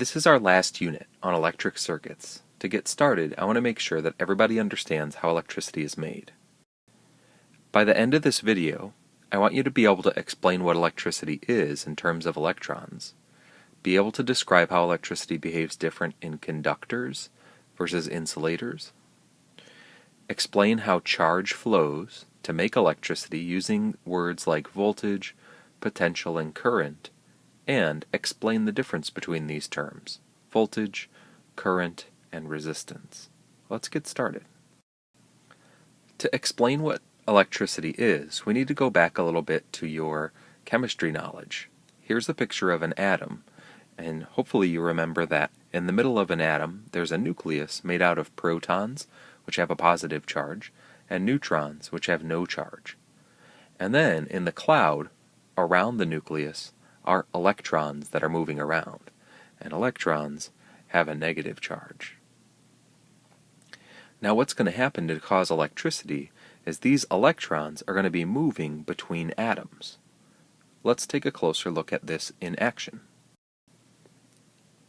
This is our last unit on electric circuits. To get started, I want to make sure that everybody understands how electricity is made. By the end of this video, I want you to be able to explain what electricity is in terms of electrons, be able to describe how electricity behaves different in conductors versus insulators, explain how charge flows to make electricity using words like voltage, potential, and current, and explain the difference between these terms, voltage, current, and resistance. Let's get started. To explain what electricity is, we need to go back a little bit to your chemistry knowledge. Here's a picture of an atom, and hopefully you remember that in the middle of an atom there's a nucleus made out of protons, which have a positive charge, and neutrons, which have no charge. And then in the cloud around the nucleus are electrons that are moving around, and electrons have a negative charge. Now what's going to happen to cause electricity is these electrons are going to be moving between atoms. Let's take a closer look at this in action.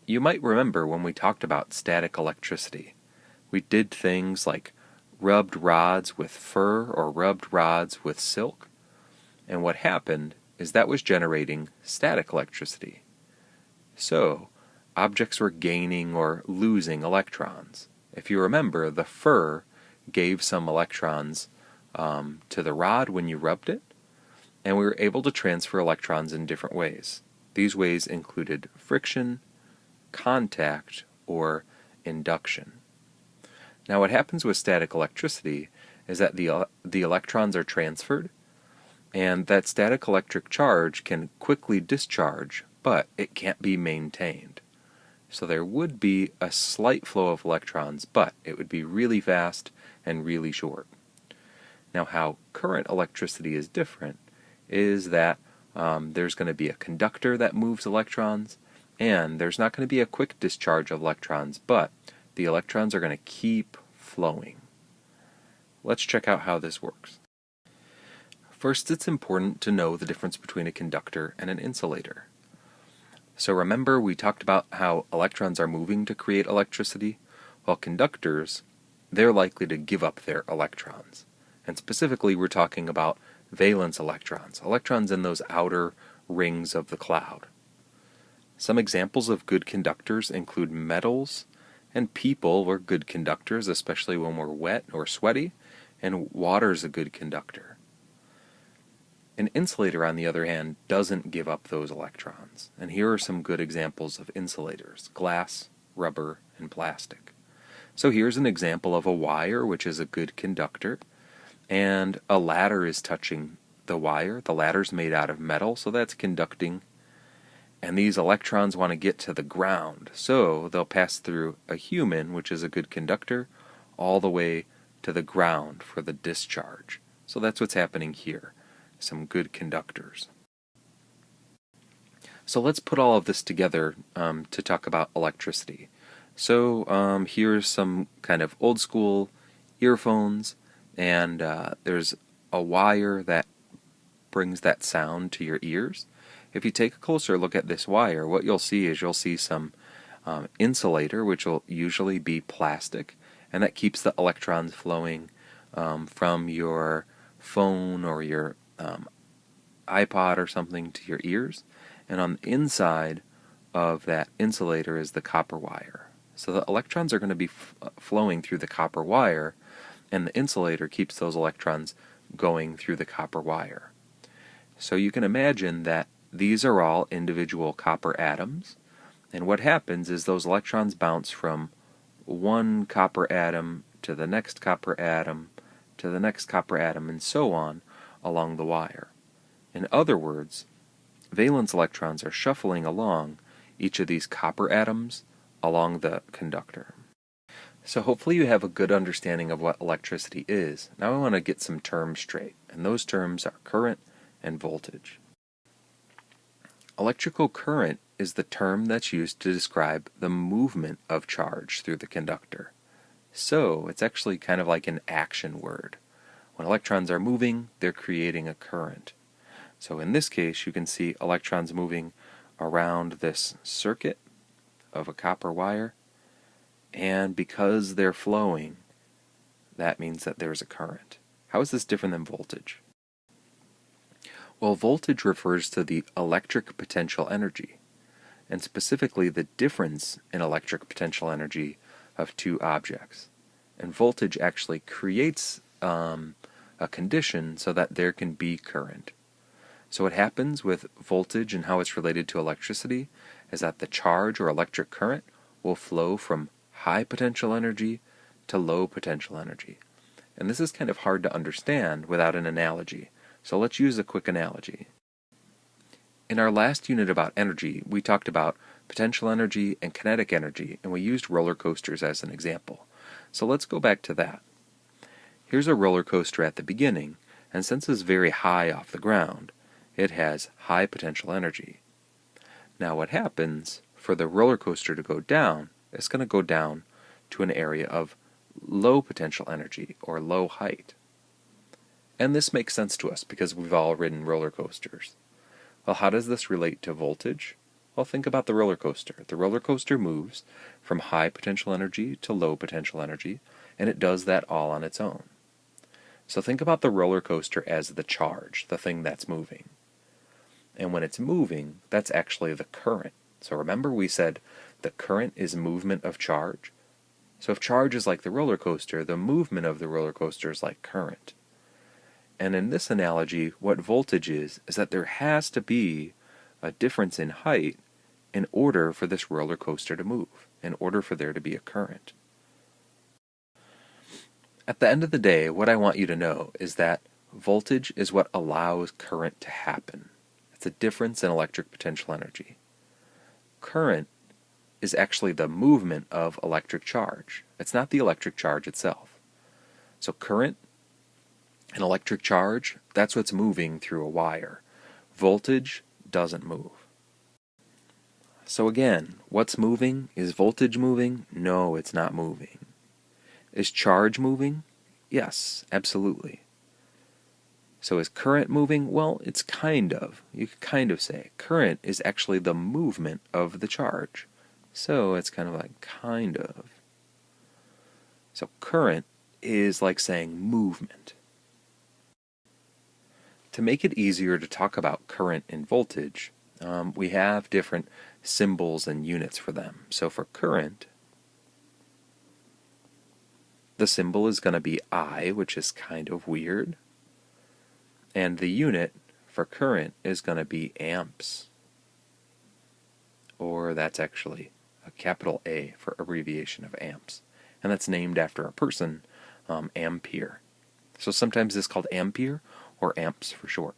You might remember when we talked about static electricity. We did things like rubbed rods with fur or rubbed rods with silk, and what happened is that was generating static electricity. So, objects were gaining or losing electrons. If you remember, the fur gave some electrons to the rod when you rubbed it, and we were able to transfer electrons in different ways. These ways included friction, contact, or induction. Now what happens with static electricity is that the electrons are transferred, and that static electric charge can quickly discharge, but it can't be maintained. So there would be a slight flow of electrons, but it would be really fast and really short. Now how current electricity is different is that there's going to be a conductor that moves electrons, and there's not going to be a quick discharge of electrons, but the electrons are going to keep flowing. Let's check out how this works. First, it's important to know the difference between a conductor and an insulator. So remember we talked about how electrons are moving to create electricity? Well, conductors, they're likely to give up their electrons. And specifically we're talking about valence electrons, electrons in those outer rings of the cloud. Some examples of good conductors include metals, and people are good conductors, especially when we're wet or sweaty, and water's a good conductor. An insulator, on the other hand, doesn't give up those electrons. And here are some good examples of insulators: glass, rubber, and plastic. So here's an example of a wire, which is a good conductor, and a ladder is touching the wire. The ladder's made out of metal, so that's conducting. And these electrons want to get to the ground, so they'll pass through a human, which is a good conductor, all the way to the ground for the discharge. So that's what's happening here. Some good conductors. So let's put all of this together to talk about electricity. So here's some kind of old school earphones, and there's a wire that brings that sound to your ears. If you take a closer look at this wire, what you'll see is you'll see some insulator, which will usually be plastic, and that keeps the electrons flowing from your phone or your iPod or something to your ears. And on the inside of that insulator is the copper wire. So the electrons are going to be flowing through the copper wire, and the insulator keeps those electrons going through the copper wire. So you can imagine that these are all individual copper atoms, and what happens is those electrons bounce from one copper atom to the next copper atom to the next copper atom, and so on along the wire. In other words, valence electrons are shuffling along each of these copper atoms along the conductor. So hopefully you have a good understanding of what electricity is. Now I want to get some terms straight, and those terms are current and voltage. Electrical current is the term that's used to describe the movement of charge through the conductor. So it's actually kind of like an action word. When electrons are moving, they're creating a current. So in this case, you can see electrons moving around this circuit of a copper wire, and because they're flowing, that means that there's a current. How is this different than voltage? Well, voltage refers to the electric potential energy, and specifically the difference in electric potential energy of two objects. And voltage actually creates a condition so that there can be current. So what happens with voltage and how it's related to electricity is that the charge or electric current will flow from high potential energy to low potential energy. And this is kind of hard to understand without an analogy, so let's use a quick analogy. In our last unit about energy, we talked about potential energy and kinetic energy, and we used roller coasters as an example. So let's go back to that. Here's a roller coaster at the beginning, and since it's very high off the ground, it has high potential energy. Now what happens for the roller coaster to go down, it's going to go down to an area of low potential energy or low height. And this makes sense to us because we've all ridden roller coasters. Well, how does this relate to voltage? Well, think about the roller coaster. The roller coaster moves from high potential energy to low potential energy, and it does that all on its own. So think about the roller coaster as the charge, the thing that's moving. And when it's moving, that's actually the current. So remember we said the current is movement of charge? So if charge is like the roller coaster, the movement of the roller coaster is like current. And in this analogy, what voltage is that there has to be a difference in height in order for this roller coaster to move, in order for there to be a current. At the end of the day, what I want you to know is that voltage is what allows current to happen. It's a difference in electric potential energy. Current is actually the movement of electric charge. It's not the electric charge itself. So current and electric charge, that's what's moving through a wire. Voltage doesn't move. So again, what's moving? Is voltage moving? No, it's not moving. Is charge moving? Yes, absolutely. So is current moving? Well, it's kind of. You could kind of say. Current is actually the movement of the charge. So it's kind of like kind of. So current is like saying movement. To make it easier to talk about current and voltage, we have different symbols and units for them. So for current, the symbol is going to be I, which is kind of weird. And the unit for current is going to be amps. Or that's actually a capital A for abbreviation of amps. And that's named after a person, Ampere. So sometimes it's called ampere or amps for short.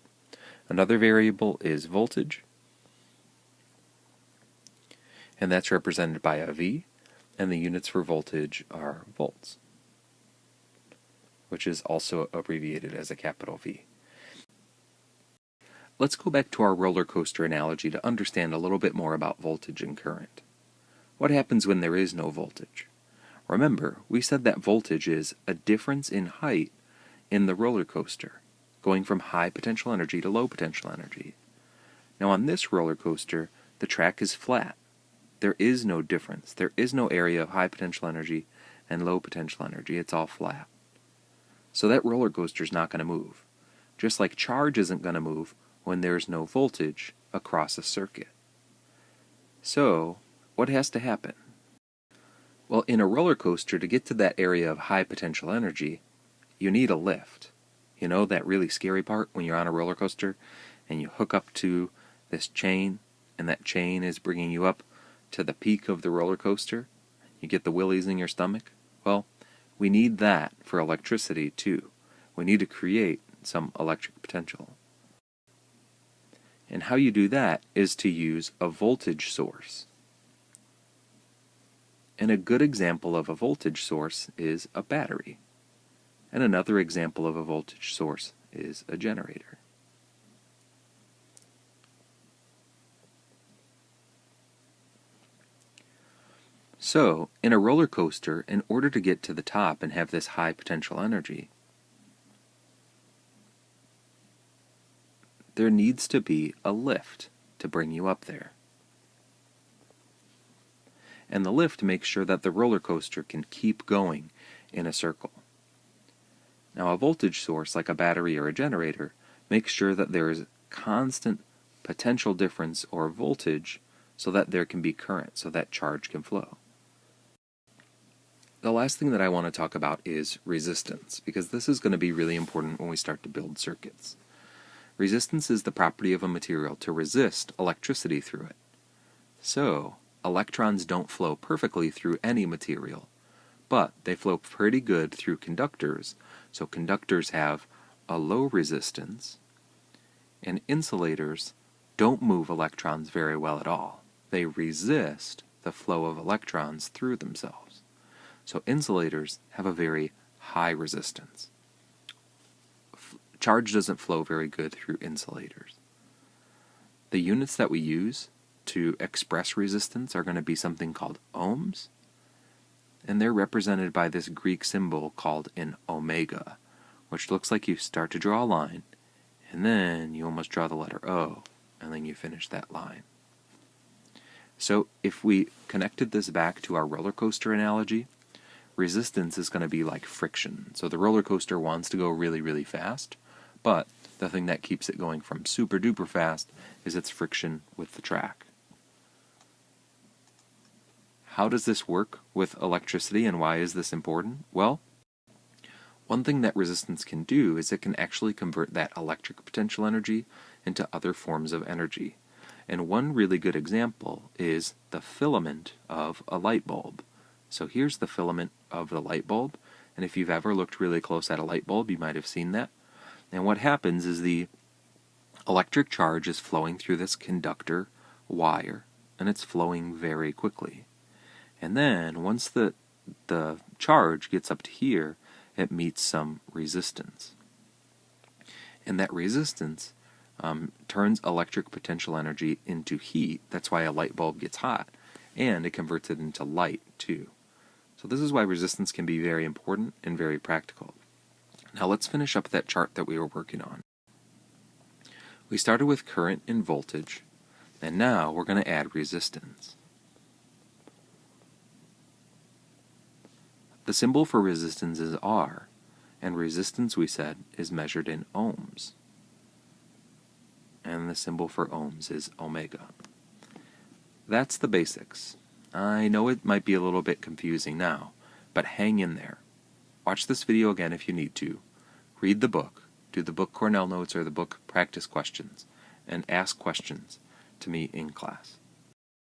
Another variable is voltage. And that's represented by a V. And the units for voltage are volts, which is also abbreviated as a capital V. Let's go back to our roller coaster analogy to understand a little bit more about voltage and current. What happens when there is no voltage? Remember, we said that voltage is a difference in height in the roller coaster, going from high potential energy to low potential energy. Now on this roller coaster, the track is flat. There is no difference. There is no area of high potential energy and low potential energy. It's all flat. So that roller coaster is not going to move. Just like charge isn't going to move when there's no voltage across a circuit. So, what has to happen? Well, in a roller coaster, to get to that area of high potential energy, you need a lift. You know that really scary part when you're on a roller coaster and you hook up to this chain and that chain is bringing you up to the peak of the roller coaster? You get the willies in your stomach? Well, we need that for electricity too. We need to create some electric potential. And how you do that is to use a voltage source. And a good example of a voltage source is a battery. And another example of a voltage source is a generator. So, in a roller coaster, in order to get to the top and have this high potential energy, there needs to be a lift to bring you up there. and the lift makes sure that the roller coaster can keep going in a circle. Now, a voltage source like a battery or a generator makes sure that there is constant potential difference or voltage so that there can be current, so that charge can flow. The last thing that I want to talk about is resistance, because this is going to be really important when we start to build circuits. Resistance is the property of a material to resist electricity through it. So, electrons don't flow perfectly through any material, but they flow pretty good through conductors, so conductors have a low resistance, and insulators don't move electrons very well at all. They resist the flow of electrons through themselves. So insulators have a very high resistance. Charge doesn't flow very good through insulators. The units that we use to express resistance are going to be something called ohms, and they're represented by this Greek symbol called an omega, which looks like you start to draw a line, and then you almost draw the letter O, and then you finish that line. So if we connected this back to our roller coaster analogy, resistance is going to be like friction. So the roller coaster wants to go really, really fast, but the thing that keeps it going from super duper fast is its friction with the track. How does this work with electricity, and why is this important? Well, one thing that resistance can do is it can actually convert that electric potential energy into other forms of energy. And one really good example is the filament of a light bulb. So here's the filament of the light bulb, and if you've ever looked really close at a light bulb, you might have seen that. And what happens is the electric charge is flowing through this conductor wire, and it's flowing very quickly. And then once the charge gets up to here, it meets some resistance. And that resistance turns electric potential energy into heat. That's why a light bulb gets hot. And it converts it into light, too. So this is why resistance can be very important and very practical. Now let's finish up that chart that we were working on. We started with current and voltage, and now we're going to add resistance. The symbol for resistance is R, and resistance, we said, is measured in ohms. And the symbol for ohms is omega. That's the basics. I know it might be a little bit confusing now, but hang in there. Watch this video again if you need to. Read the book, do the book Cornell notes or the book practice questions, and ask questions to me in class.